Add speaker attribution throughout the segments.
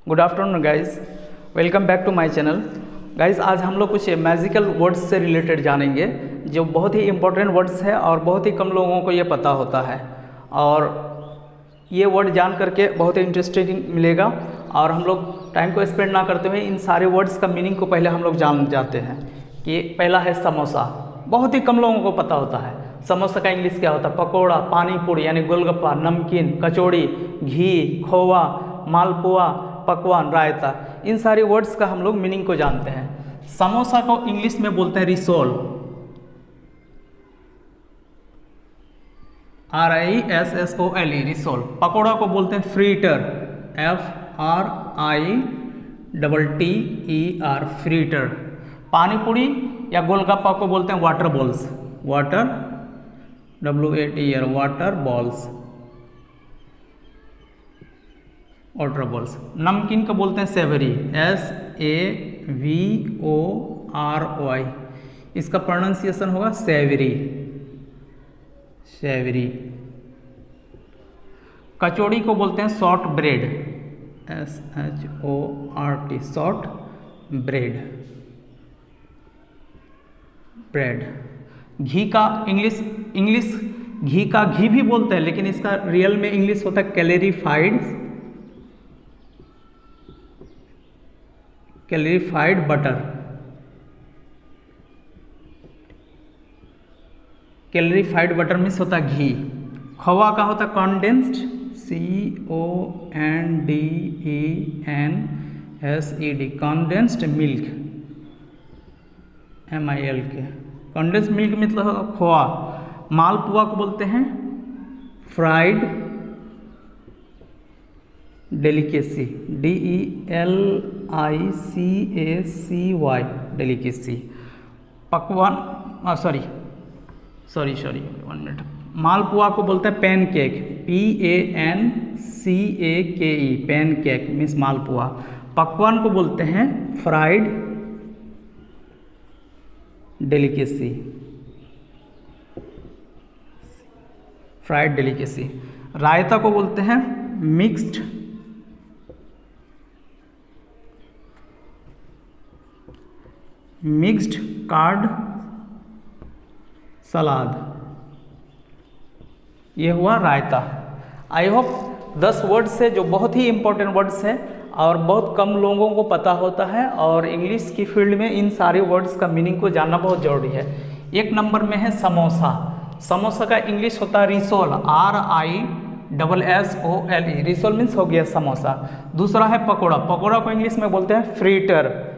Speaker 1: Good afternoon guys, welcome back to my channel. Guys, आज हम लोग कुछ मैजिकल वर्ड्स से रिलेटेड जानेंगे जो बहुत ही इंपॉर्टेंट वर्ड्स है और बहुत ही कम लोगों को ये पता होता है। और ये वर्ड जान करके बहुत ही इंटरेस्टिंग मिलेगा। और हम लोग टाइम को स्पेंड ना करते हुए इन सारे वर्ड्स का मीनिंग को पहले हम लोग जान जाते हैं। कि पहला है समोसा। बहुत ही कम लोगों को पता होता है समोसा का इंग्लिश क्या होता है। पकौड़ा, पानी पूरी यानी गोलगप्पा, नमकीन, कचौड़ी, घी, खोवा, मालपुआ, पकवान, रायता, इन सारे वर्ड्स का हम लोग मीनिंग को जानते हैं। समोसा को इंग्लिश में बोलते हैं रिसोल, RISSOLE, रिसोल। पकौड़ा को बोलते हैं फ्रीटर, FRITTER, फ्रीटर। पानी पूरी या गोलगप्पा को बोलते हैं water balls, water WATER, water balls, water balls. नमकीन को बोलते हैं सेवरी, SAVORY, इसका प्रोनाउंसिएशन होगा सेवरी, सेवरी। कचौड़ी को बोलते हैं short bread, SHORT, short bread, bread. Ghee का इंग्लिश घी का घी भी बोलते हैं, लेकिन इसका रियल में इंग्लिश होता है कैलोरीफाइड बटर। कैलोरीफाइड बटर मीन्स होता है घी। खोवा का होता है condensed, CONDENSED, condensed milk, MILK। Condensed milk मतलब खोआ। मालपुआ को बोलते हैं फ्राइड डेलिकेसी, DELICACY, डेलिकेसी। पकवान, सॉरी 1 मिनट। मालपुआ को बोलते हैं पैनकेक, PANCAKE, पैनकेक मीन्स मालपुआ। पकवान को बोलते हैं फ्राइड डेलिकेसी, फ्राइड डेलिकेसी। रायता को बोलते हैं मिक्स्ड कार्ड सलाद, ये हुआ रायता। आई होप 10 वर्ड्स है जो बहुत ही इंपॉर्टेंट वर्ड्स हैं और बहुत कम लोगों को पता होता है। और इंग्लिश की फील्ड में इन सारे वर्ड्स का मीनिंग को जानना बहुत ज़रूरी है। एक नंबर में है समोसा। समोसा का इंग्लिश होता है रिसोल, RISSOLE, रिसोल मीन्स हो गया समोसा। दूसरा है पकौड़ा, पकौड़ा को इंग्लिश में बोलते हैं फ्रीटर।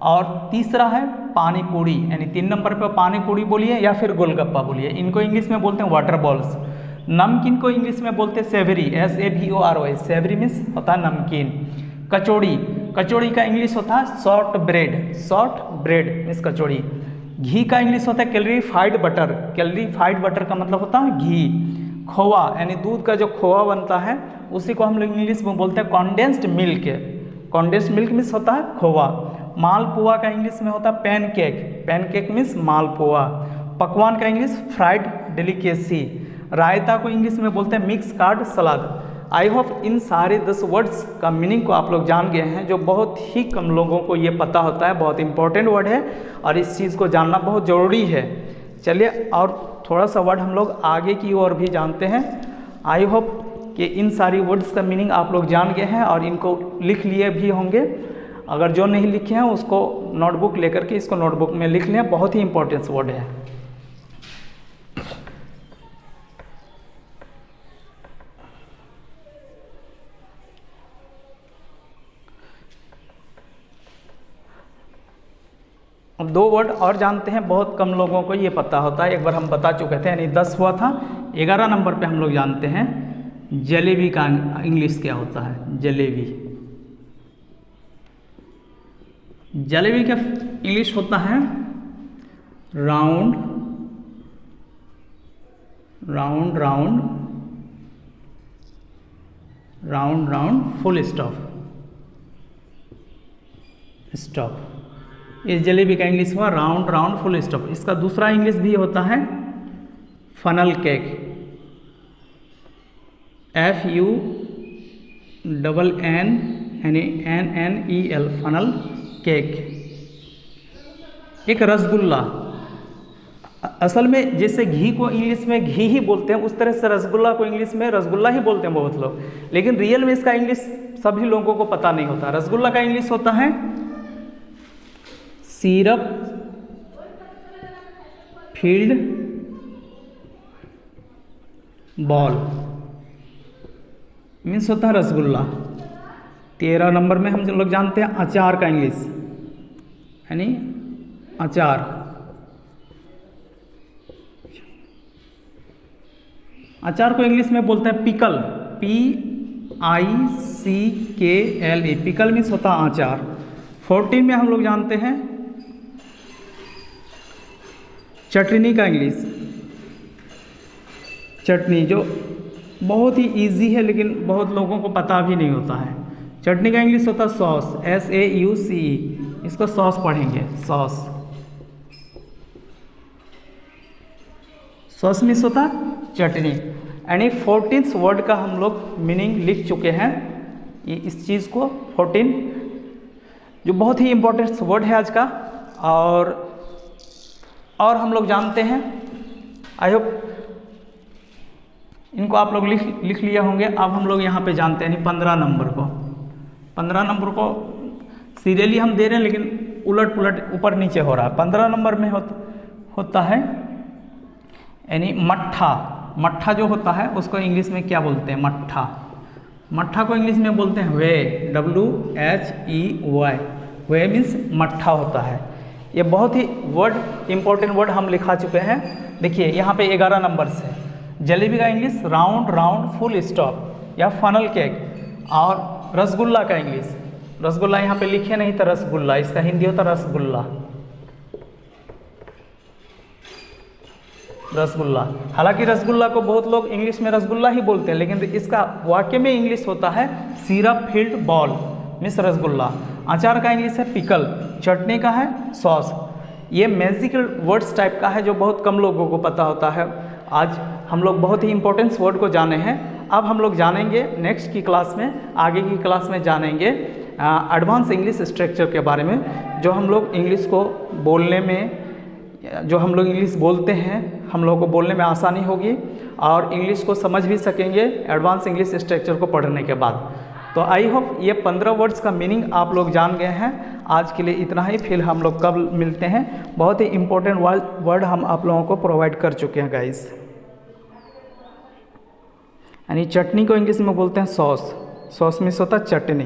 Speaker 1: और तीसरा है पानी पूरी, यानी 3 नंबर पे पानी पूरी बोलिए या फिर गोलगप्पा बोलिए, इनको इंग्लिश में बोलते हैं वाटर बॉल्स। नमकीन को इंग्लिश में बोलते हैं सेवरी, SAVORY, सेवरी मीन्स होता है नमकीन। कचौड़ी, कचौड़ी का इंग्लिश होता है short bread, short bread means kachori. Ghee का इंग्लिश होता है कैलोरीफाइड बटर, कैलोरीफाइड बटर का मतलब होता है घी। खोवा यानी दूध का जो खोवा बनता है उसी को हम लोग इंग्लिश में बोलते हैं condensed milk, condensed milk means होता है खोवा। मालपुआ का इंग्लिश में होता है पैनकेक, पैनकेक मीन्स मालपुआ। पकवान का इंग्लिश फ्राइड डेलिकेसी। रायता को इंग्लिश में बोलते हैं mix card salad. I hope इन सारे 10 वर्ड्स का मीनिंग को आप लोग जान गए हैं, जो बहुत ही कम लोगों को ये पता होता है। बहुत इंपॉर्टेंट वर्ड है और इस चीज़ को जानना बहुत ज़रूरी है। चलिए और थोड़ा सा वर्ड हम लोग आगे की ओर भी जानते हैं। आई होप कि इन सारी वर्ड्स का मीनिंग आप लोग जान गए हैं और इनको लिख लिए भी होंगे। अगर जो नहीं लिखे हैं उसको नोटबुक लेकर के इसको नोटबुक में लिख लें, बहुत ही इंपॉर्टेंट वर्ड है। अब 2 वर्ड और जानते हैं, बहुत कम लोगों को ये पता होता है। एक बार हम बता चुके थे, यानी 10 हुआ था। 11 नंबर पे हम लोग जानते हैं जलेबी का इंग्लिश क्या होता है। जलेबी, जलेबी का इंग्लिश होता है round round round round round full stop, stop. इस जलेबी का इंग्लिश हुआ राउंड राउंड फुल स्टॉप। इसका दूसरा इंग्लिश भी होता है फनल केक, FUNNEL यानी NNEL फनल केक। एक रसगुल्ला, असल में जैसे घी को इंग्लिश में घी ही बोलते हैं, उस तरह से रसगुल्ला को इंग्लिश में रसगुल्ला ही बोलते हैं बहुत लोग, लेकिन रियल में इसका इंग्लिश सभी लोगों को पता नहीं होता। रसगुल्ला का इंग्लिश होता है सिरप फील्ड बॉल, मीन्स होता है रसगुल्ला। 13 नंबर में हम लोग जानते हैं अचार का इंग्लिश, यानी अचार। अचार को इंग्लिश में बोलते हैं पिकल, PICKLE, पिकल मीन्स होता है अचार। 14 में हम लोग जानते हैं चटनी का इंग्लिश, चटनी जो बहुत ही इजी है लेकिन बहुत लोगों को पता भी नहीं होता है। चटनी का इंग्लिश होता है सॉस, SAUCE, इसको सॉस पढ़ेंगे, सॉस। सॉस मीन्स होता है चटनी। यानी 14th वर्ड का हम लोग मीनिंग लिख चुके हैं, ये इस चीज़ को 14 जो बहुत ही इम्पोर्टेंट वर्ड है आज का। और हम लोग जानते हैं, आई होप इनको आप लोग लिख लिए होंगे। अब हम लोग यहाँ पे जानते हैं 15 नंबर को। 15 नंबर को सीरियली हम दे रहे हैं लेकिन उलट पुलट ऊपर नीचे हो रहा है। 15 नंबर में होता है यानी मट्ठा। मट्ठा जो होता है उसको इंग्लिश में क्या बोलते हैं? मट्ठा। मट्ठा को इंग्लिश में बोलते हैं वे, WHEY। वे मीन्स मट्ठा होता है। ये बहुत ही इंपॉर्टेंट वर्ड हम लिखा चुके हैं। देखिए यहाँ पे 11 नंबर से जलेबी का English round round full stop या फनल केक। और रसगुल्ला का इंग्लिश, रसगुल्ला यहाँ पे लिखे नहीं था रसगुल्ला, इसका हिंदी होता रसगुल्ला। रसगुल्ला, हालांकि रसगुल्ला को बहुत लोग इंग्लिश में रसगुल्ला ही बोलते हैं, लेकिन इसका वाक्य में इंग्लिश होता है syrup field ball miss rasgulla. अचार का इंग्लिश है पिकल, चटनी का है सॉस। ये मैजिकल वर्ड्स टाइप का है जो बहुत कम लोगों को पता होता है। आज हम लोग बहुत ही इंपॉर्टेंट वर्ड को जाने हैं। अब हम लोग जानेंगे नेक्स्ट की क्लास में, आगे की क्लास में जानेंगे एडवांस इंग्लिश स्ट्रक्चर के बारे में, जो हम लोग इंग्लिश को बोलने में, जो हम लोग इंग्लिश बोलते हैं हम लोगों को बोलने में आसानी होगी और इंग्लिश को समझ भी सकेंगे एडवांस इंग्लिश स्ट्रक्चर को पढ़ने के बाद। तो आई होप ये 15 वर्ड्स का मीनिंग आप लोग जान गए हैं। आज के लिए इतना ही, फिर हम लोग कल मिलते हैं। बहुत ही इंपॉर्टेंट वर्ड हम आप लोगों को प्रोवाइड कर चुके हैं गाइस। यानी चटनी को इंग्लिश में बोलते हैं सॉस, सॉस मीन्स होता है चटनी।